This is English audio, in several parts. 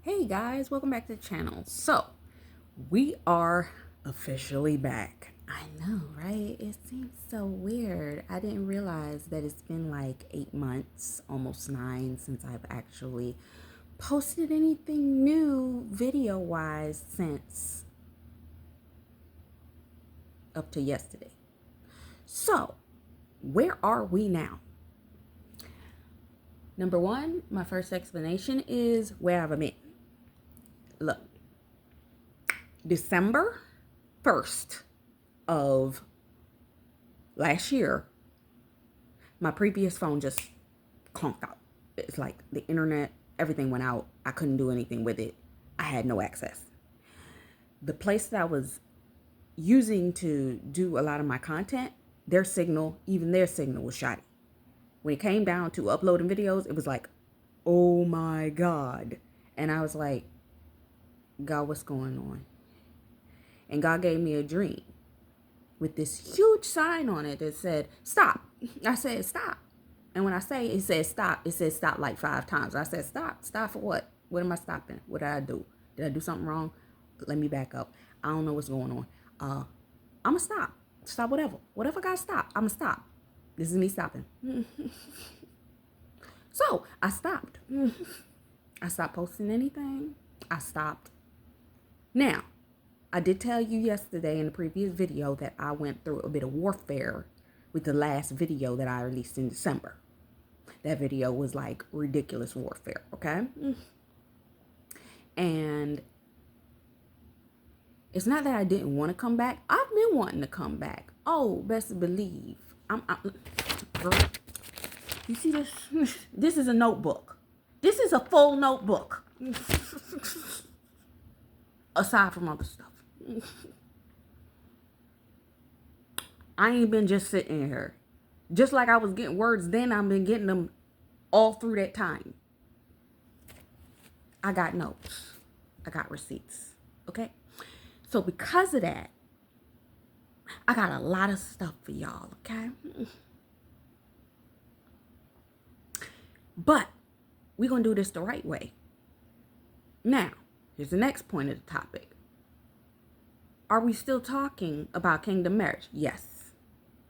Hey guys, welcome back to the channel. So, we are officially back. I know, right? It seems so weird. I didn't realize that it's been like 8 months, almost 9, since I've actually posted anything new video-wise since up to yesterday. So, where are we now? Number one, my first explanation is where I've been. Look, December 1st of last year, my previous phone just conked out. It's like the internet, everything went out. I couldn't do anything with it. I had no access. The place that I was using to do a lot of my content, even their signal was shoddy. When it came down to uploading videos, it was like, oh my God. And I was like, God, what's going on? And God gave me a dream with this huge sign on it that said, stop. I said, stop. And when I say it says stop, it says stop like 5 times. I said, stop. Stop for what? What am I stopping? What did I do? Did I do something wrong? Let me back up. I don't know what's going on. I'm going to stop. Stop whatever. Whatever I got to stop, I'm going to stop. This is me stopping. So I stopped. I stopped posting anything. I stopped. Now, I did tell you yesterday in the previous video that I went through a bit of warfare with the last video that I released in December. That video was like ridiculous warfare, okay? And it's not that I didn't want to come back. I've been wanting to come back. Oh, best believe. Girl, you see this? This is a notebook. This is a full notebook. Aside from other stuff. I ain't been just sitting here. Just like I was getting words then, I've been getting them all through that time. I got notes. I got receipts. Okay? So because of that, I got a lot of stuff for y'all, okay? But we're going to do this the right way. Now, here's the next point of the topic. Are we still talking about kingdom marriage? Yes.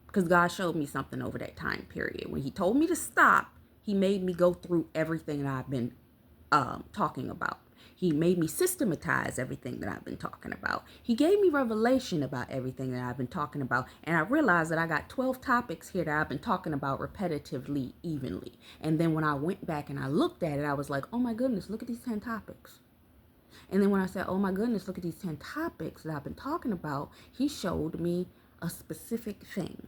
Because God showed me something over that time period. When he told me to stop, he made me go through everything that I've been talking about. He made me systematize everything that I've been talking about. He gave me revelation about everything that I've been talking about. And I realized that I got 12 topics here that I've been talking about repetitively, evenly. And then when I went back and I looked at it, I was like, oh my goodness, look at these 10 topics. And then when I said, oh my goodness, look at these 10 topics that I've been talking about, he showed me a specific thing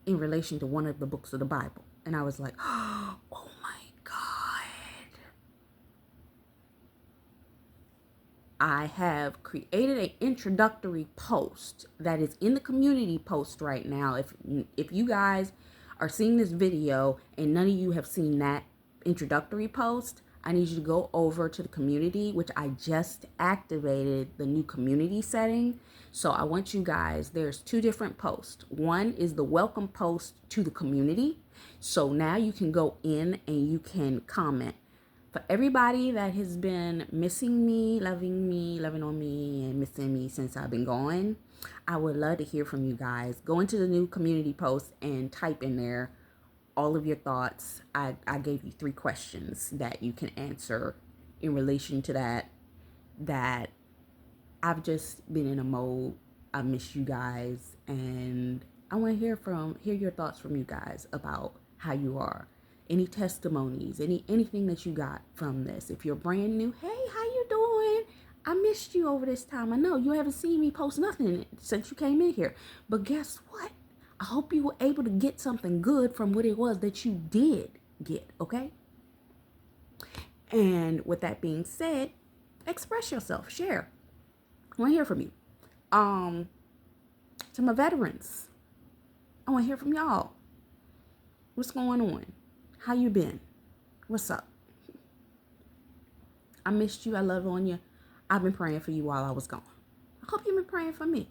in relation to one of the books of the Bible. And I was like, oh my God. I have created an introductory post that is in the community post right now. If you guys are seeing this video and none of you have seen that introductory post, I need you to go over to the community, which I just activated the new community setting. So I want you guys, there's 2 different posts. One is the welcome post to the community. So now you can go in and you can comment. For everybody that has been missing me, loving on me, and missing me since I've been gone, I would love to hear from you guys. Go into the new community post and type in there all of your thoughts. I gave you 3 questions that you can answer in relation to that I've just been in a mode. I miss you guys, and I want to hear your thoughts from you guys about how you are. Any testimonies, anything that you got from this. If you're brand new, hey, how you doing? I missed you over this time. I know you haven't seen me post nothing since you came in here. But guess what? I hope you were able to get something good from what it was that you did get, okay? And with that being said, express yourself, share. I want to hear from you. To my veterans, I want to hear from y'all. What's going on? How you been? What's up? I missed you. I love on you. I've been praying for you while I was gone. I hope you've been praying for me.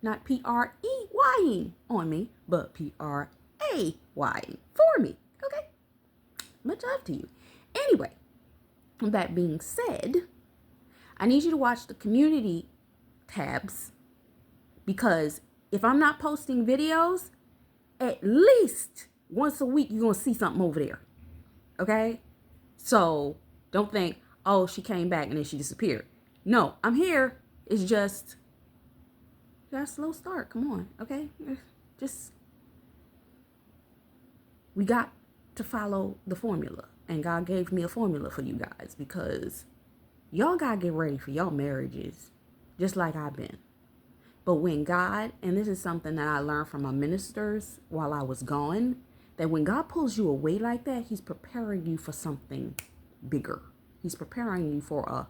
Not P-R-E-Y-ing on me, but P-R-A-Y-ing for me. Okay? Much love to you. Anyway, with that being said, I need you to watch the community tabs, because if I'm not posting videos, at least once a week, you're going to see something over there. Okay? So don't think, oh, she came back and then she disappeared. No, I'm here. It's just, you got a slow start. Come on. Okay? Just, we got to follow the formula. And God gave me a formula for you guys, because y'all got to get ready for y'all marriages, just like I've been. But when God, and this is something that I learned from my ministers while I was gone, that when God pulls you away like that, he's preparing you for something bigger. He's preparing you for a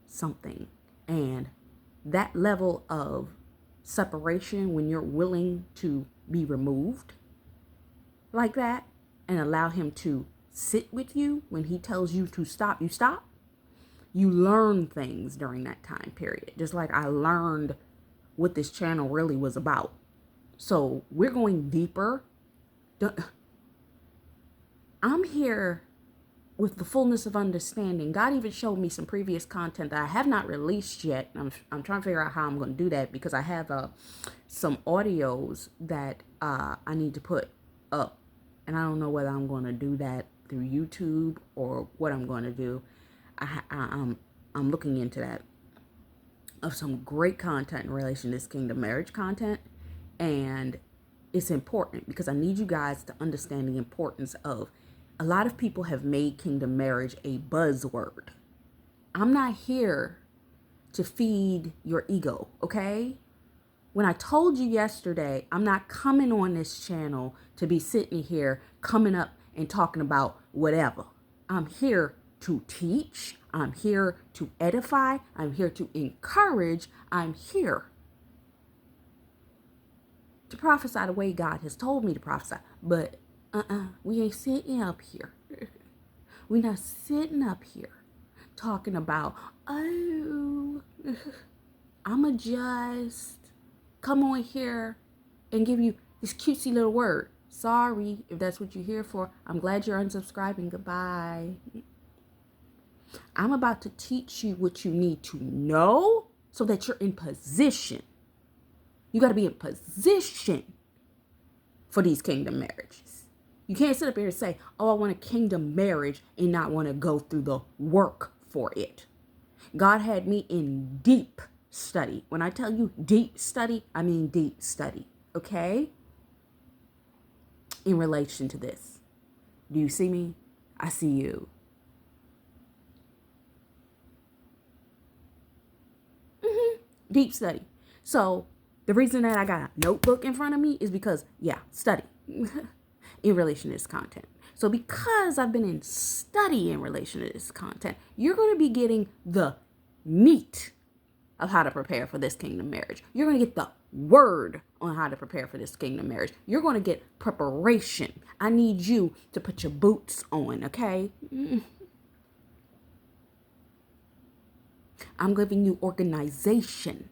something. And that level of separation, when you're willing to be removed like that and allow him to sit with you, when he tells you to stop, you stop. You learn things during that time period. Just like I learned what this channel really was about. So we're going deeper. I'm here with the fullness of understanding. God even showed me some previous content that I have not released yet. I'm trying to figure out how I'm going to do that, because I have some audios that I need to put up. And I don't know whether I'm going to do that through YouTube or what I'm going to do. I'm looking into that, of some great content in relation to this kingdom marriage content. And it's important, because I need you guys to understand the importance of, a lot of people have made kingdom marriage a buzzword. I'm not here to feed your ego, okay? When I told you yesterday, I'm not coming on this channel to be sitting here coming up and talking about whatever. I'm here to teach. I'm here to edify. I'm here to encourage. I'm here to prophesy the way God has told me to prophesy. But we ain't sitting up here. We're not sitting up here talking about, oh, I'ma just come on here and give you this cutesy little word. Sorry if that's what you're here for. I'm glad you're unsubscribing. Goodbye. I'm about to teach you what you need to know so that you're in position. You got to be in position for these kingdom marriages. You can't sit up here and say, oh, I want a kingdom marriage, and not want to go through the work for it. God had me in deep study. When I tell you deep study, I mean deep study. Okay? In relation to this. Do you see me? I see you. Deep study. So the reason that I got a notebook in front of me is because, study in relation to this content. So because I've been in study in relation to this content, you're going to be getting the meat of how to prepare for this kingdom marriage. You're going to get the word on how to prepare for this kingdom marriage. You're going to get preparation. I need you to put your boots on, okay? I'm giving you organization.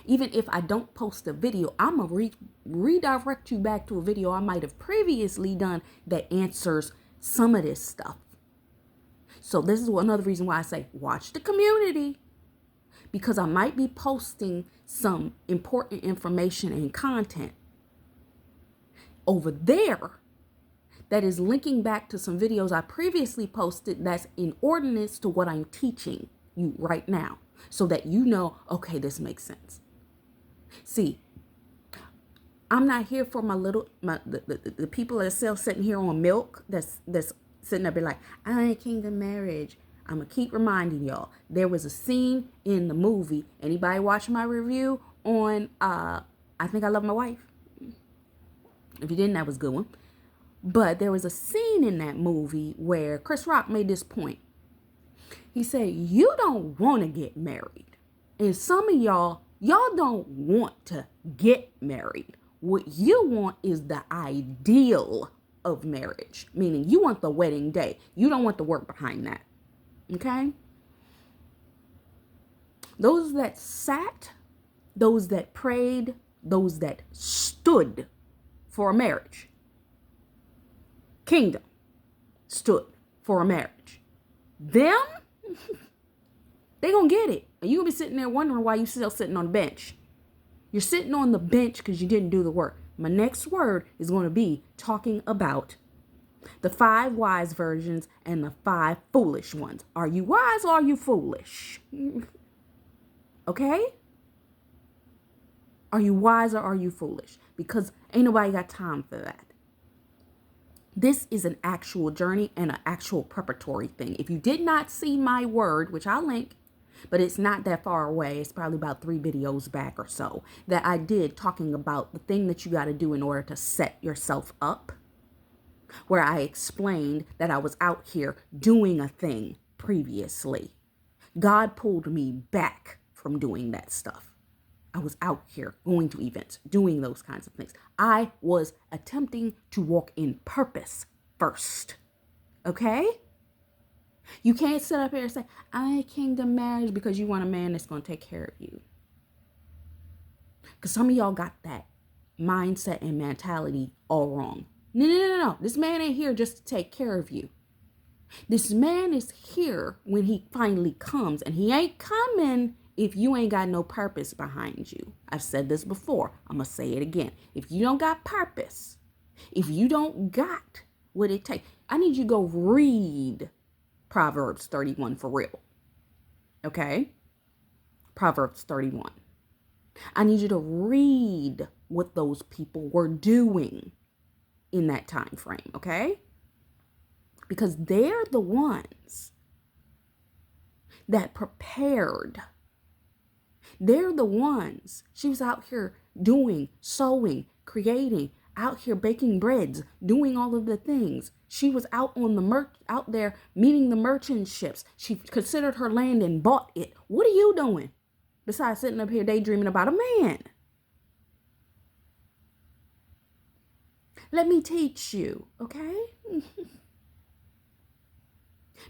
Even if I don't post a video, I'm going to redirect you back to a video I might have previously done that answers some of this stuff. So this is another reason why I say watch the community, because I might be posting some important information and content over there that is linking back to some videos I previously posted that's in ordinance to what I'm teaching you right now, so that you know, okay, this makes sense. See, I'm not here for the people that sell sitting here on milk that's sitting up and like, I ain't kingdom marriage. I'm going to keep reminding y'all, there was a scene in the movie. Anybody watch my review on I Think I Love My Wife? If you didn't, that was a good one. But there was a scene in that movie where Chris Rock made this point. He said, you don't want to get married. And some of y'all don't want to get married. What you want is the ideal of marriage, meaning you want the wedding day. You don't want the work behind that. Okay? Those that sat, those that prayed, those that stood for a marriage. Kingdom stood for a marriage. Them, They gonna get it. And you gonna be sitting there wondering why you still sitting on the bench. You're sitting on the bench because you didn't do the work. My next word is going to be talking about the 5 wise versions and the 5 foolish ones. Are you wise or are you foolish? Okay? Are you wise or are you foolish? Because ain't nobody got time for that. This is an actual journey and an actual preparatory thing. If you did not see my word, which I'll link, but it's not that far away. It's probably about 3 videos back or so that I did talking about the thing that you got to do in order to set yourself up, where I explained that I was out here doing a thing previously. God pulled me back from doing that stuff. I was out here going to events, doing those kinds of things. I was attempting to walk in purpose first. Okay? You can't sit up here and say, I kingdom marriage because you want a man that's going to take care of you. Because some of y'all got that mindset and mentality all wrong. No. This man ain't here just to take care of you. This man is here when he finally comes, and he ain't coming if you ain't got no purpose behind you. I've said this before. I'm going to say it again. If you don't got purpose, if you don't got what it takes, I need you to go read Proverbs 31 for real. Okay? Proverbs 31. I need you to read what those people were doing in that time frame, okay? Because they're the ones that prepared. They're the ones. She was out here doing, sewing, creating, out here baking breads, doing all of the things. She was out on out there meeting the merchant ships. She considered her land and bought it. What are you doing besides sitting up here daydreaming about a man? Let me teach you, okay?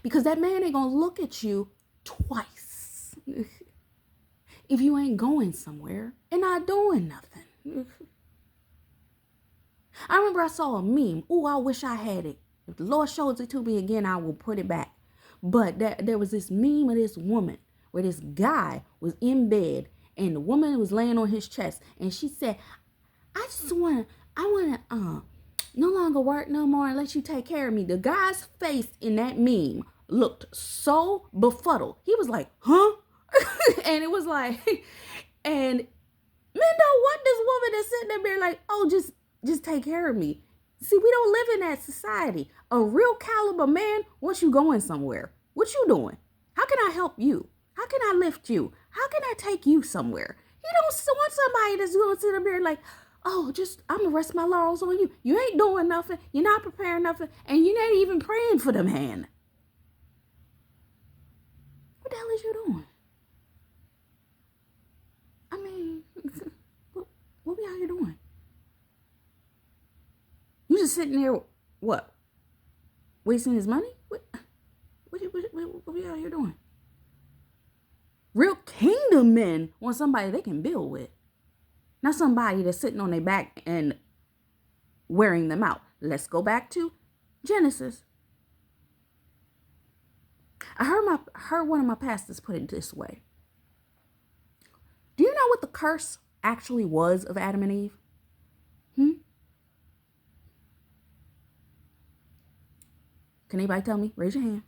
Because that man ain't gonna look at you twice if you ain't going somewhere and not doing nothing. I remember I saw a meme. Oh, I wish I had it. If the Lord shows it to me again, I will put it back. But there was this meme of this woman where this guy was in bed and the woman was laying on his chest. And she said, I want to no longer work no more and let you take care of me. The guy's face in that meme looked so befuddled. He was like, huh? And it was like, and men don't want this woman that's sitting there like, oh, just take care of me. See, we don't live in that society. A real caliber man wants you going somewhere. What you doing? How can I help you? How can I lift you? How can I take you somewhere? He don't want somebody that's going to sit up there like, oh, I'm going to rest my laurels on you. You ain't doing nothing. You're not preparing nothing. And you ain't even praying for the man. What the hell is you doing? I mean, what we out here doing? You just sitting there, what? Wasting his money? What we out here doing? Real kingdom men want somebody they can build with. Not somebody that's sitting on their back and wearing them out. Let's go back to Genesis. I heard one of my pastors put it this way. Do you know what the curse actually was of Adam and Eve? Can anybody tell me? Raise your hand.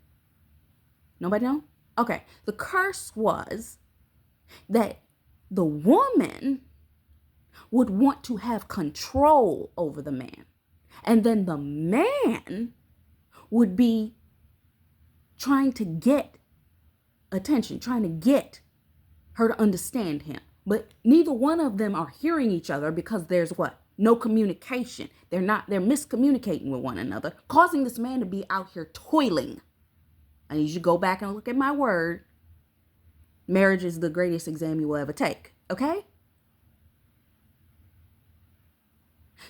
Nobody know? Okay. The curse was that the woman would want to have control over the man. And then the man would be trying to get attention, trying to get her to understand him. But neither one of them are hearing each other because there's what? No communication. They're miscommunicating with one another, causing this man to be out here toiling. I need you to go back and look at my word. Marriage is the greatest exam you will ever take. Okay?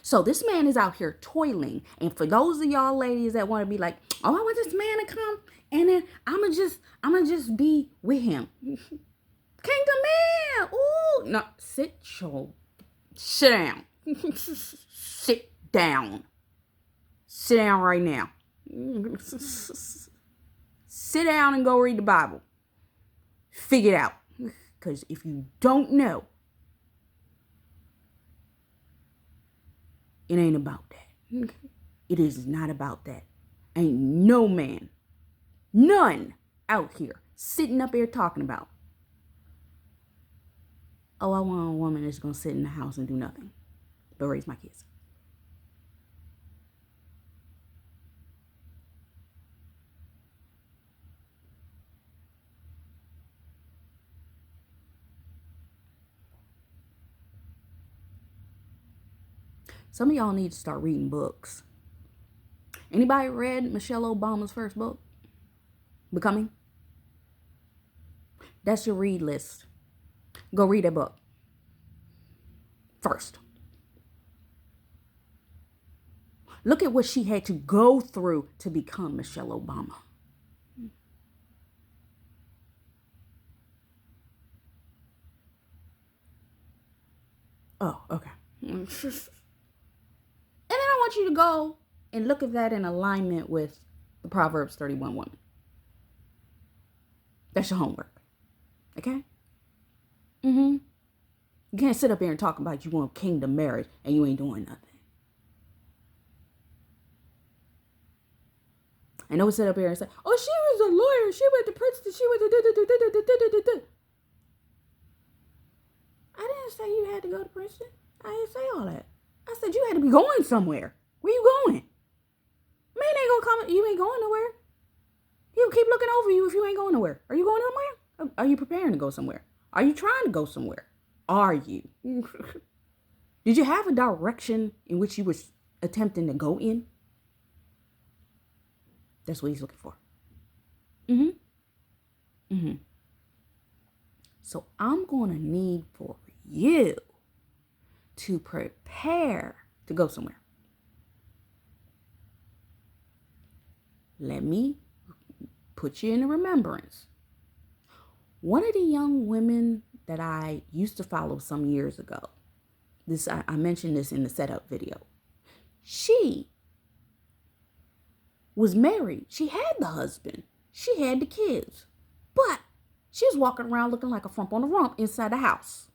So this man is out here toiling. And for those of y'all ladies that want to be like, oh, I want this man to come and then I'ma just be with him. Kingdom man. Ooh. No, sit down. Sit down. Sit down right now. Sit down and go read the Bible. Figure it out. Because if you don't know, it ain't about that. It is not about that. Ain't no man, none out here sitting up here talking about, oh, I want a woman that's going to sit in the house and do nothing but raise my kids. Some of y'all need to start reading books. Anybody read Michelle Obama's first book, Becoming? That's your read list. Go read that book first. Look at what she had to go through to become Michelle Obama. Oh, okay. And then I want you to go and look at that in alignment with the Proverbs 31 woman. That's your homework. Okay? You can't sit up here and talk about you want kingdom marriage and you ain't doing nothing. I know we sit up here and say, oh, she was a lawyer. She went to Princeton. She went to I didn't say you had to go to Princeton. I didn't say all that. I said you had to be going somewhere. Where you going? Man ain't gonna come. You ain't going nowhere. He'll keep looking over you if you ain't going nowhere. Are you going somewhere? Are you preparing to go somewhere? Are you trying to go somewhere? Are you? Did you have a direction in which you were attempting to go in? That's what he's looking for. So I'm going to need for you to prepare to go somewhere. Let me put you in remembrance. One of the young women that I used to follow some years ago, I mentioned this in the setup video. She was married. She had the husband. She had the kids. But she was walking around looking like a frump on a rump inside the house.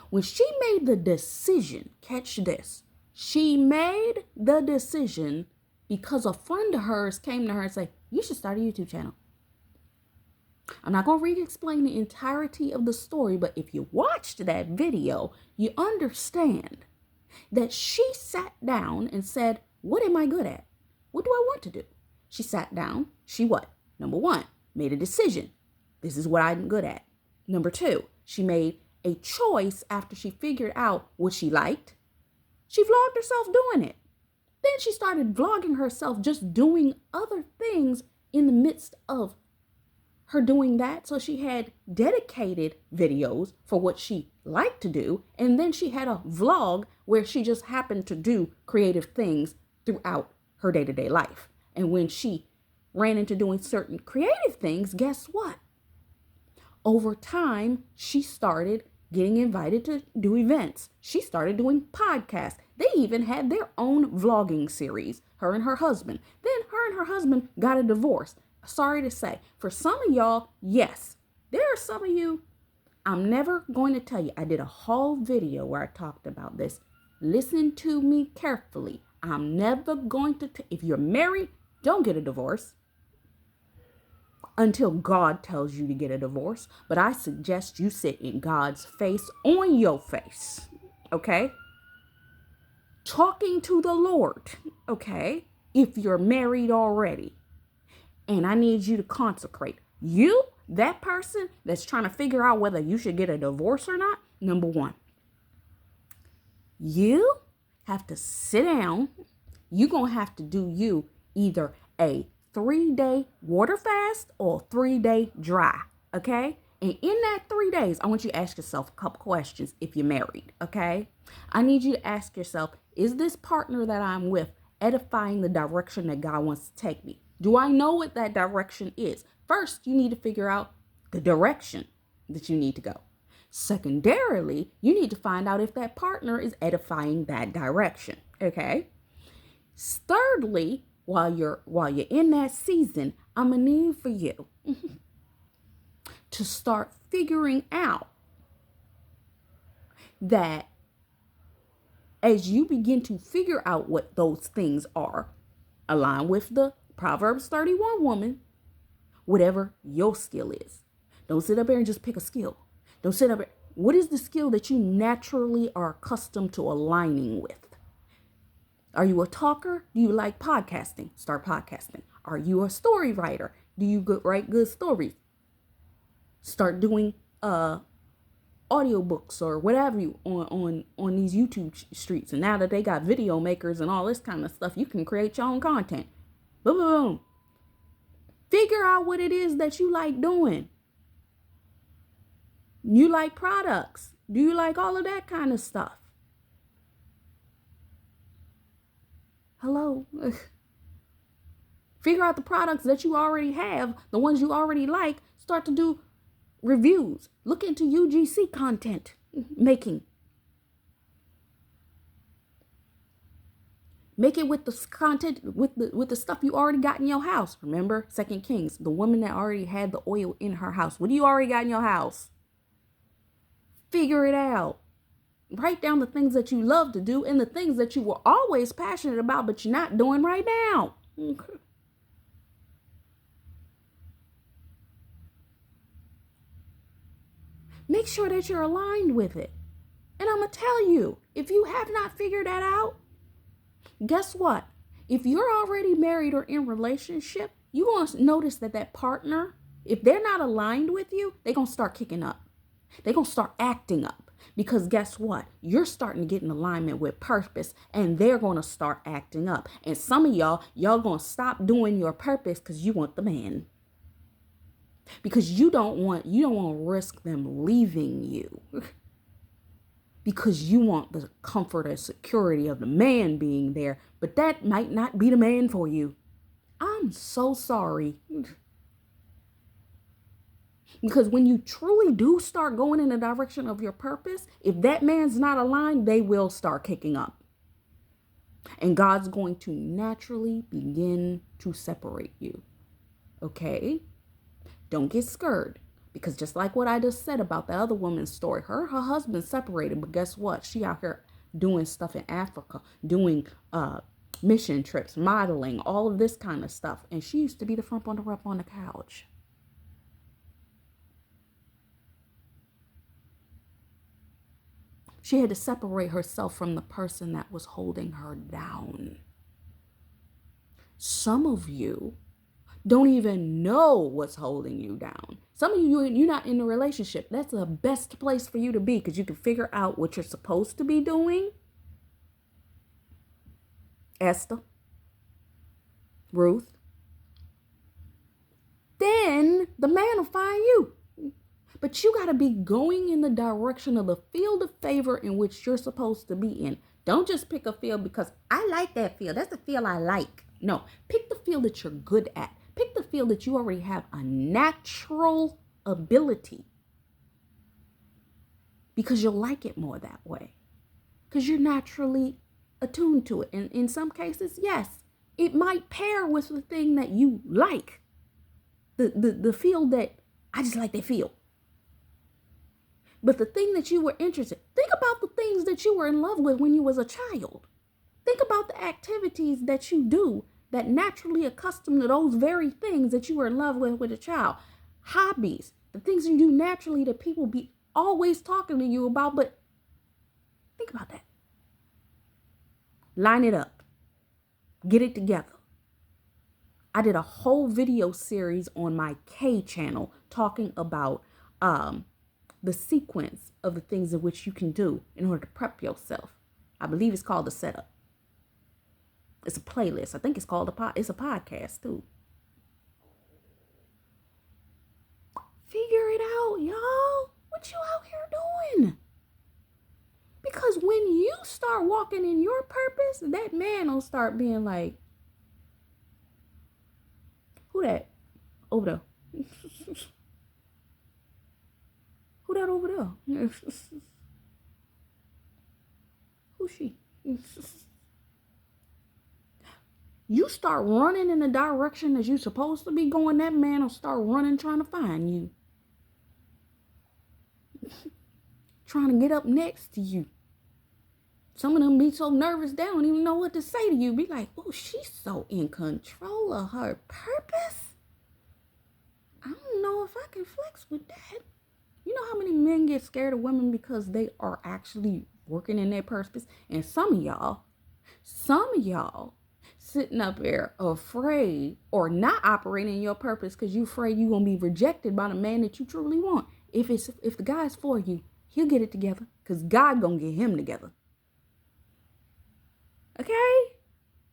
When she made the decision, catch this, she made the decision because a friend of hers came to her and said, you should start a YouTube channel. I'm not going to re-explain the entirety of the story, but if you watched that video, you understand that she sat down and said, what am I good at? What do I want to do? She sat down. She what? Number one, made a decision. This is what I'm good at. Number two, she made a choice after she figured out what she liked. She vlogged herself doing it. Then she started vlogging herself just doing other things in the midst of her doing that. So she had dedicated videos for what she liked to do. And then she had a vlog where she just happened to do creative things throughout her day-to-day life. And when she ran into doing certain creative things, guess what? Over time, she started getting invited to do events. She started doing podcasts. They even had their own vlogging series, her and her husband. Then her and her husband got a divorce. Sorry to say, for some of y'all, yes, there are some of you, I'm never going to tell you. I did a whole video where I talked about this. Listen to me carefully. I'm never going to, if you're married, don't get a divorce until God tells you to get a divorce. But I suggest you sit in God's face, on your face, okay? Talking to the Lord, okay? If you're married already. And I need you to consecrate. You, that person that's trying to figure out whether you should get a divorce or not, number one, you have to sit down. You're going to have to do you either a 3-day water fast or 3-day dry, okay? And in that 3 days, I want you to ask yourself a couple questions if you're married, okay? I need you to ask yourself, is this partner that I'm with edifying the direction that God wants to take me? Do I know what that direction is? First, you need to figure out the direction that you need to go. Secondarily, you need to find out if that partner is edifying that direction, okay? Thirdly, while you're in that season, I'm gonna need for you to to start figuring out that as you begin to figure out what those things are, align with the Proverbs 31 woman, whatever your skill is. Don't sit up there and just pick a skill. Don't sit up there. What is the skill that you naturally are accustomed to aligning with? Are you a talker? Do you like podcasting? Start podcasting. Are you a story writer? Do you write good stories? Start doing audiobooks or whatever you on these YouTube streets. And now that they got video makers and all this kind of stuff, you can create your own content. Boom, boom, boom. Figure out what it is that you like doing. You like products. Do you like all of that kind of stuff? Hello. Figure out the products that you already have, the ones you already like. Start to do reviews. Look into UGC content making. Make it with the content, with the stuff you already got in your house. Remember, 2 Kings, the woman that already had the oil in her house. What do you already got in your house? Figure it out. Write down the things that you love to do and the things that you were always passionate about, but you're not doing right now. Okay. Make sure that you're aligned with it. And I'm going to tell you, if you have not figured that out, guess what? If you're already married or in a relationship, you're going to notice that partner, if they're not aligned with you, they're going to start kicking up. They're going to start acting up. Because guess what? You're starting to get in alignment with purpose, and they're going to start acting up. And some of y'all going to stop doing your purpose because you want the man. Because you don't want to risk them leaving you. Because you want the comfort and security of the man being there, but that might not be the man for you. I'm so sorry. Because when you truly do start going in the direction of your purpose, if that man's not aligned, they will start kicking up. And God's going to naturally begin to separate you. Okay? Don't get scared. Because just like what I just said about the other woman's story, her husband separated, but guess what? She out here doing stuff in Africa, doing mission trips, modeling, all of this kind of stuff. And she used to be the front runner-up on the couch. She had to separate herself from the person that was holding her down. Some of you don't even know what's holding you down. Some of you, you're not in a relationship. That's the best place for you to be because you can figure out what you're supposed to be doing. Esther, Ruth. Then the man will find you. But you got to be going in the direction of the field of favor in which you're supposed to be in. Don't just pick a field because I like that field. That's the field I like. No, pick the field that you're good at. Pick the field that you already have a natural ability. Because you'll like it more that way. Because you're naturally attuned to it. And in some cases, yes, it might pair with the thing that you like. The field that, I just like that field. But the thing that you were interested, think about the things that you were in love with when you was a child. Think about the activities that you do that naturally accustomed to those very things that you were in love with a child. Hobbies, the things you do naturally that people be always talking to you about, but think about that. Line it up. Get it together. I did a whole video series on my K channel talking about the sequence of the things in which you can do in order to prep yourself. I believe it's called the setup. It's a playlist. I think it's called it's a podcast too. Figure it out, y'all. What you out here doing? Because when you start walking in your purpose, that man will start being like, who that? Over there. Who that over there? Who's she? You start running in the direction that you're supposed to be going, that man will start running trying to find you. trying to get up next to you. Some of them be so nervous they don't even know what to say to you. Be like, oh, she's so in control of her purpose. I don't know if I can flex with that. You know how many men get scared of women because they are actually working in their purpose? And some of y'all sitting up there afraid or not operating in your purpose because you afraid you're going to be rejected by the man that you truly want. If the guy's for you, he'll get it together because God going to get him together. Okay?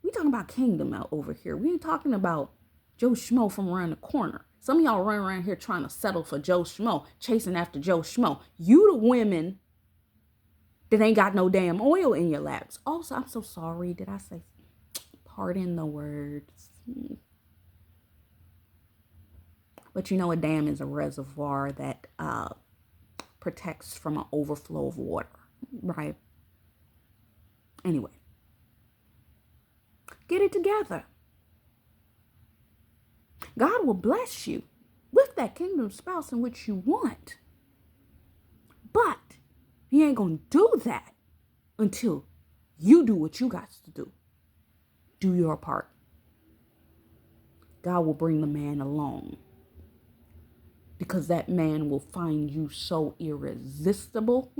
We talking about kingdom out over here. We ain't talking about Joe Schmo from around the corner. Some of y'all run around here trying to settle for Joe Schmo, chasing after Joe Schmo. You the women that ain't got no damn oil in your laps. Also, I'm so sorry. Did I say, pardon the words. But you know, a dam is a reservoir that protects from an overflow of water, right? Anyway, get it together. God will bless you with that kingdom spouse in which you want. But he ain't going to do that until you do what you got to do. Do your part. God will bring the man along because that man will find you so irresistible.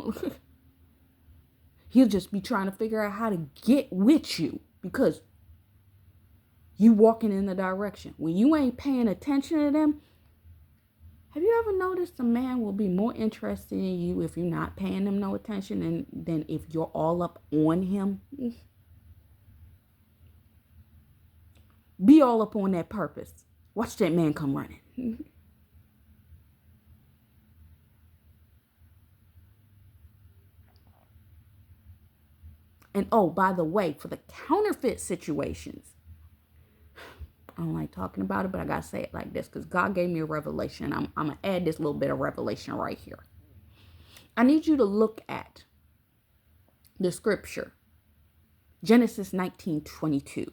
He'll just be trying to figure out how to get with you because you walking in the direction. When you ain't paying attention to them, have you ever noticed a man will be more interested in you if you're not paying him no attention than if you're all up on him? Be all up on that purpose. Watch that man come running. And oh, by the way, for the counterfeit situations, I don't like talking about it, but I got to say it like this because God gave me a revelation. I'm going to add this little bit of revelation right here. I need you to look at the scripture, Genesis 19:22,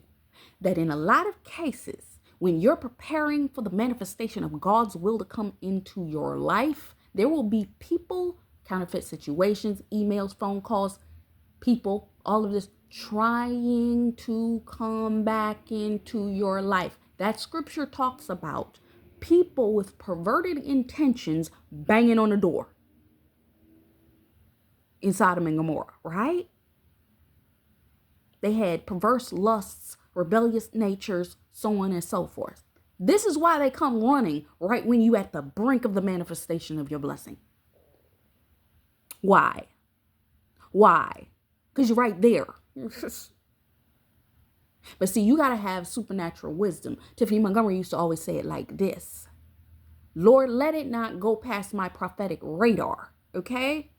that in a lot of cases, when you're preparing for the manifestation of God's will to come into your life, there will be people, counterfeit situations, emails, phone calls, people, all of this trying to come back into your life. That scripture talks about people with perverted intentions banging on the door in Sodom and Gomorrah, right? They had perverse lusts, rebellious natures, so on and so forth. This is why they come running right when you at the brink of the manifestation of your blessing. Why? Because you're right there. But see, you got to have supernatural wisdom. Tiffany Montgomery used to always say it like this: Lord, let it not go past my prophetic radar. Okay?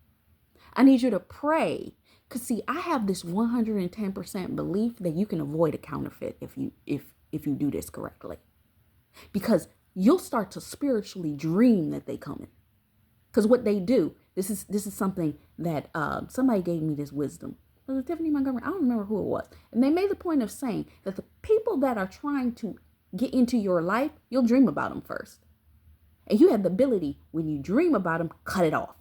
I need you to pray. Because see, I have this 110% belief that you can avoid a counterfeit if you do this correctly. Because you'll start to spiritually dream that they coming. Because what they do, this is something that somebody gave me this wisdom. Was it Tiffany Montgomery? I don't remember who it was. And they made the point of saying that the people that are trying to get into your life, you'll dream about them first. And you have the ability, when you dream about them, cut it off.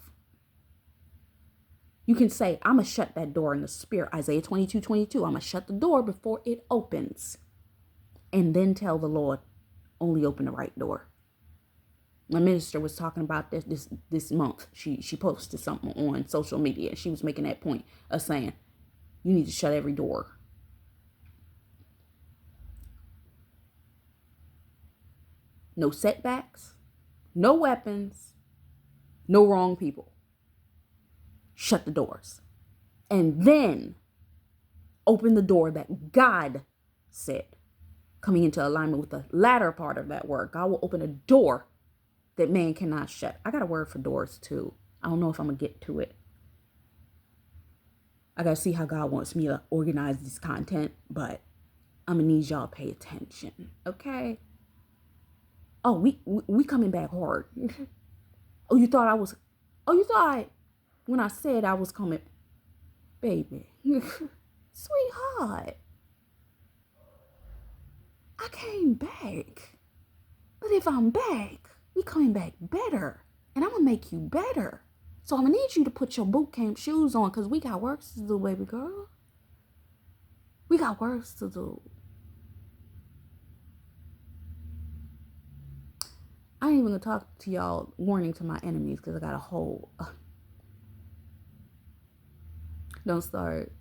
You can say, I'm going to shut that door in the spirit. Isaiah 22:22. I'm going to shut the door before it opens. And then tell the Lord, only open the right door. My minister was talking about this month. She posted something on social media. She was making that point of saying, you need to shut every door. No setbacks, no weapons, no wrong people. Shut the doors. And then open the door that God said. Coming into alignment with the latter part of that word. God will open a door that man cannot shut. I got a word for doors too. I don't know if I'm going to get to it. I got to see how God wants me to organize this content, but I'm going to need y'all to pay attention. Okay? Oh, we coming back hard. You thought when I said I was coming, baby, sweetheart, I came back. But if I'm back, we coming back better. And I'm going to make you better. So I'm going to need you to put your boot camp shoes on because we got work to do, baby girl. We got work to do. I ain't even going to talk to y'all, warning to my enemies, because I got a whole... Don't start.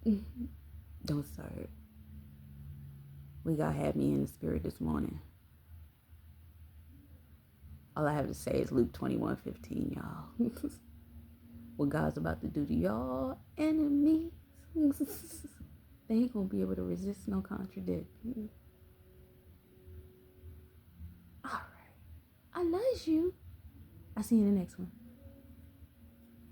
Don't start. We got had me in the spirit this morning. All I have to say is Luke 21:15, y'all. What God's about to do to y'all enemies. They ain't gonna be able to resist no contradict. All right. I love you. I'll see you in the next one.